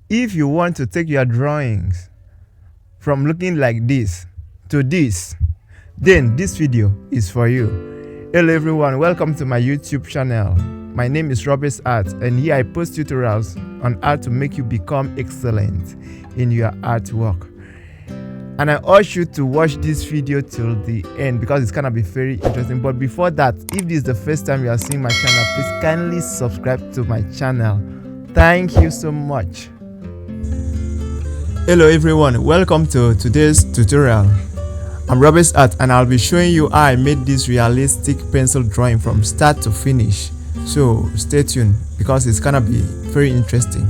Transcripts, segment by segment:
If you want to take your drawings from looking like this to this, then this video is for you. Hello everyone, welcome to my YouTube channel. My name is Robert's Art, and here I post tutorials on how to make you become excellent in your artwork. And I urge you to watch this video till the end because it's gonna be very interesting. But before that, if this is the first time you are seeing my channel, please kindly subscribe to my channel. Thank you so much. Hello everyone, welcome to today's tutorial. I'm Robert's Art, and I'll be showing you how I made this realistic pencil drawing from start to finish. So stay tuned because it's gonna be very interesting.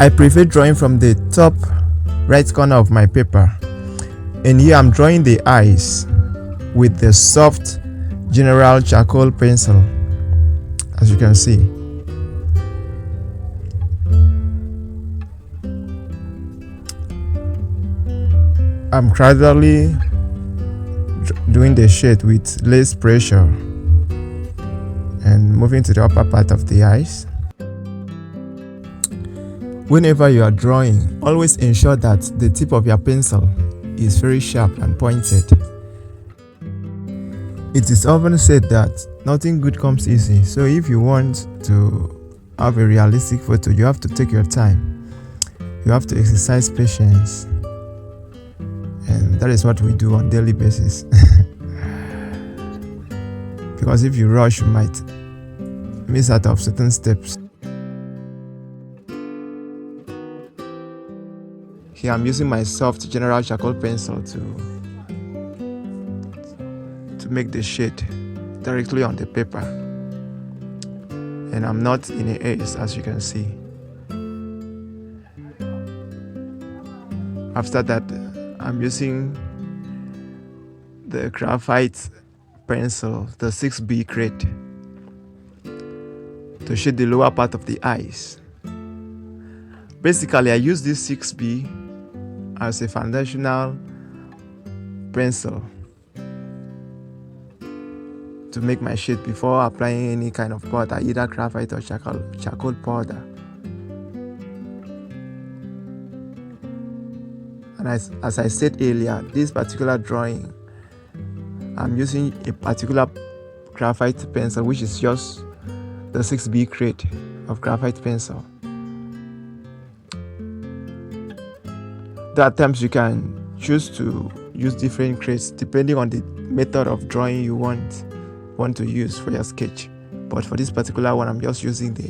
I prefer drawing from the top right corner of my paper, and here I'm drawing the eyes with the soft general charcoal pencil, as you can see. I'm gradually doing the shade with less pressure and moving to the upper part of the eyes. Whenever you are drawing, always ensure that the tip of your pencil is very sharp and pointed. It is often said that nothing good comes easy, so if you want to have a realistic photo, you have to take your time. You have to exercise patience, and that is what we do on a daily basis. Because if you rush, you might miss out of certain steps. Here I'm using my soft general charcoal pencil to make the shade directly on the paper, and I'm not in a haze, as you can see. After that, I'm using the graphite pencil, the 6B grade, to shade the lower part of the eyes. Basically, I use this 6B as a foundational pencil to make my shade before applying any kind of powder, either graphite or charcoal powder. And as I said earlier, this particular drawing, I'm using a particular graphite pencil, which is just the 6B grade of graphite pencil. There are times you can choose to use different grades depending on the method of drawing you want to use for your sketch. But for this particular one, I'm just using the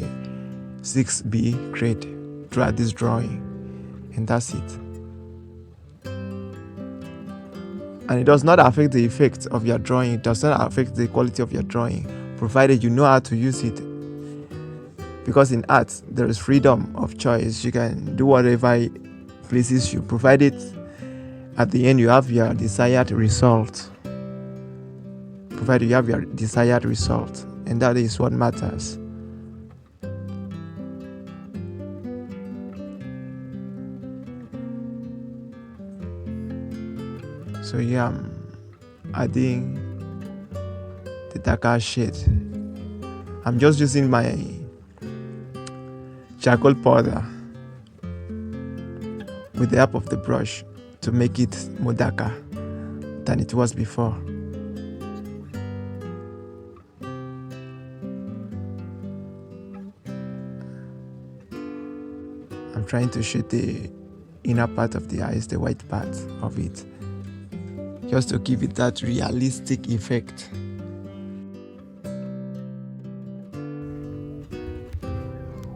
6B grade throughout this drawing, and that's it. And it does not affect the effect of your drawing. It does not affect the quality of your drawing, provided you know how to use it. Because in art, there is freedom of choice. You can do whatever pleases you, provided at the end you have your desired result. Provided you have your desired result, and that is what matters. So yeah, I'm adding the darker shade. I'm just using my charcoal powder with the help of the brush to make it more darker than it was before. I'm trying to shade the inner part of the eyes, the white part of it, just to give it that realistic effect.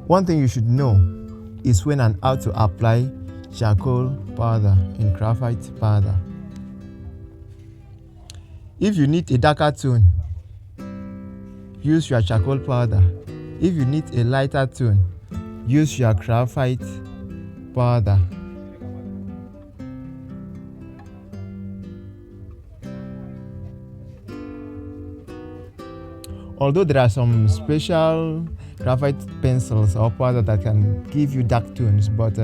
One thing you should know is when and how to apply charcoal powder and graphite powder. If you need a darker tone, use your charcoal powder. If you need a lighter tone, use your graphite powder. Although there are some special graphite pencils or powder that can give you dark tones, but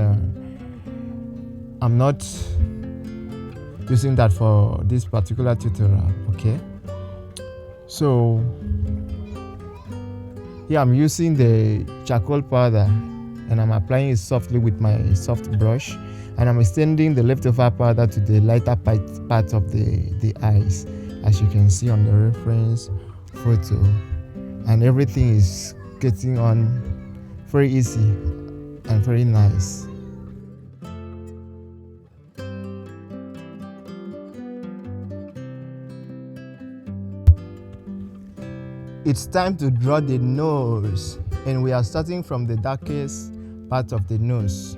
I'm not using that for this particular tutorial. Okay, so here I'm using the charcoal powder and I'm applying it softly with my soft brush, and I'm extending the leftover powder to the lighter part of the eyes, as you can see on the reference photo, and everything is getting on very easy and very nice. It's time to draw the nose, and we are starting from the darkest part of the nose,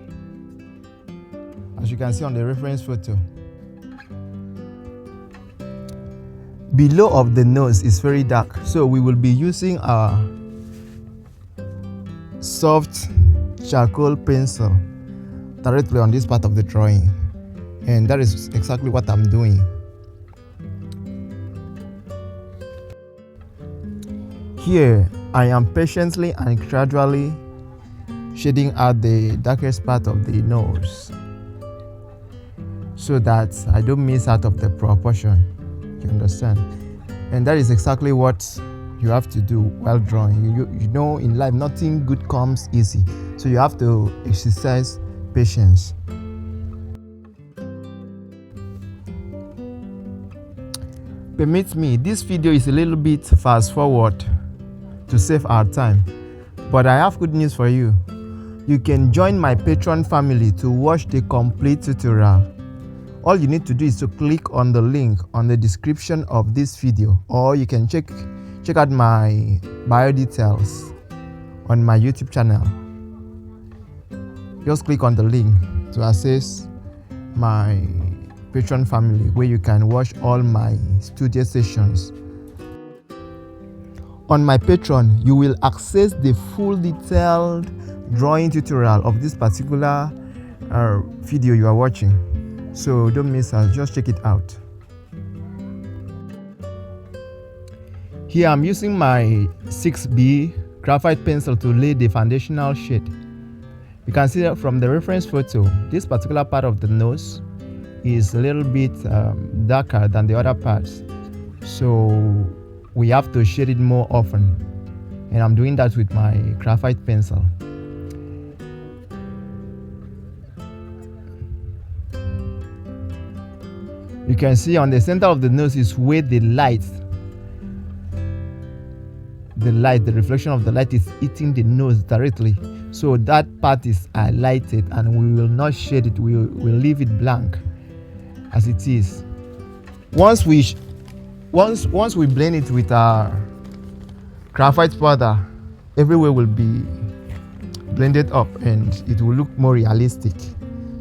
as you can see on the reference photo. Below of the nose is very dark, so we will be using our soft charcoal pencil directly on this part of the drawing, and that is exactly what I'm doing. Here I am patiently and gradually shading out the darkest part of the nose so that I don't miss out of the proportion. You understand? And that is exactly what you have to do while drawing. You know, in life nothing good comes easy, so you have to exercise patience. Permit me, this video is a little bit fast forward to save our time, but I have good news for you. You can join my Patreon family to watch the complete tutorial. All you need to do is to click on the link on the description of this video, or you can check out my bio details on my YouTube channel. Just click on the link to access my Patreon family, where you can watch all my studio sessions. On my Patreon, you will access the full detailed drawing tutorial of this particular video you are watching. So don't miss out, just check it out. Here I'm using my 6B graphite pencil to lay the foundational shade. You can see that from the reference photo, this particular part of the nose is a little bit darker than the other parts. So we have to shade it more often, and I'm doing that with my graphite pencil. You can see on the center of the nose is where the reflection of the light is hitting the nose directly. So that part is highlighted, and we will not shade it, we'll leave it blank as it is. Once we blend it with our graphite powder, everywhere will be blended up and it will look more realistic.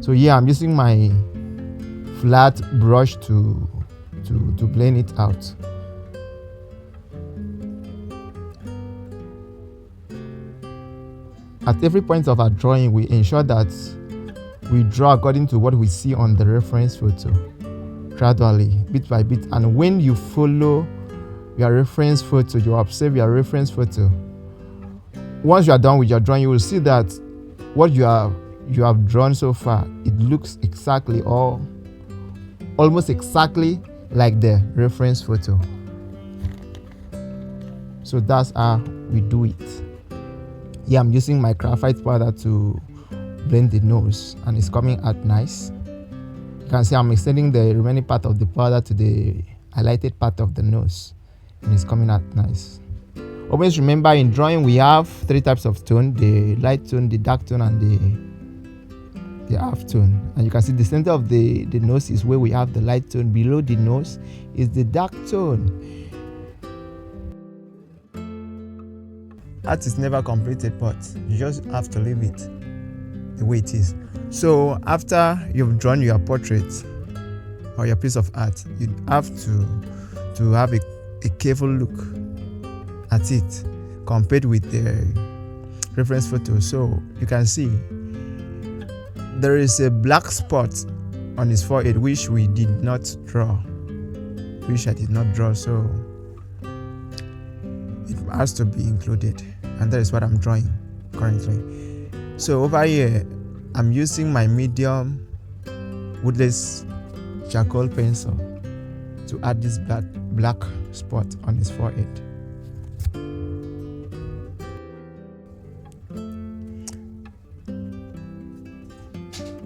So here I'm using my flat brush to blend it out. At every point of our drawing, we ensure that we draw according to what we see on the reference photo, gradually, bit by bit. And when you follow your reference photo, you observe your reference photo, once you are done with your drawing, you will see that what you have drawn so far, it looks exactly or almost exactly like the reference photo. So that's how we do it. Here I'm using my graphite powder to blend the nose, and it's coming out nice. You can see I'm extending the remaining part of the powder to the highlighted part of the nose, and it's coming out nice. Always remember, in drawing we have three types of tone: the light tone, the dark tone, and the half tone. And you can see the center of the nose is where we have the light tone. Below the nose is the dark tone. Art is never completed, but you just have to leave it the way it is. So after you've drawn your portrait or your piece of art, you have to have a careful look at it compared with the reference photo. So you can see there is a black spot on his forehead which we did not draw, which I did not draw, so it has to be included, and that is what I'm drawing currently. So over here I'm using my medium woodless charcoal pencil to add this black spot on his forehead.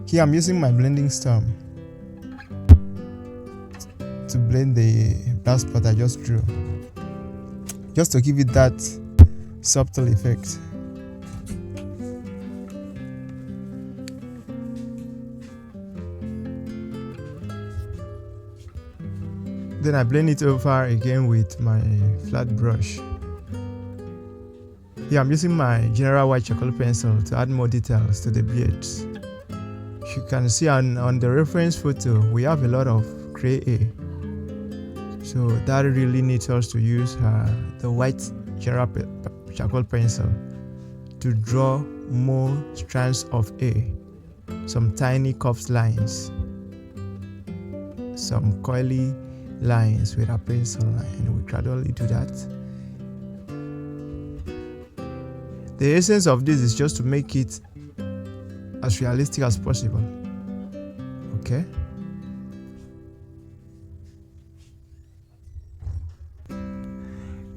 Here I'm using my blending stem to blend the black spot I just drew, just to give it that subtle effect. Then I blend it over again with my flat brush. Here I'm using my general white charcoal pencil to add more details to the beards. You can see on the reference photo we have a lot of gray hair, so that really needs us to use the white general charcoal pencil to draw more strands of hair, some tiny curved lines, some coily lines with a pencil, and we gradually do that. The essence of this is just to make it as realistic as possible. Okay.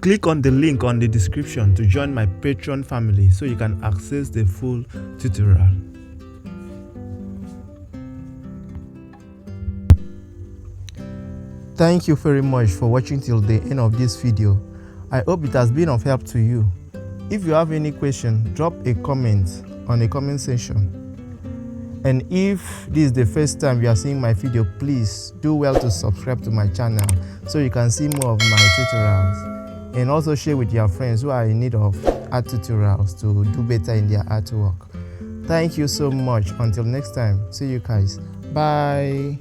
Click on the link on the description to join my Patreon family so you can access the full tutorial. Thank you very much for watching till the end of this video. I hope it has been of help to you. If you have any question, drop a comment on the comment section. And if this is the first time you are seeing my video, please do well to subscribe to my channel so you can see more of my tutorials, and also share with your friends who are in need of art tutorials to do better in their artwork. Thank you so much. Until next time, see you guys. Bye.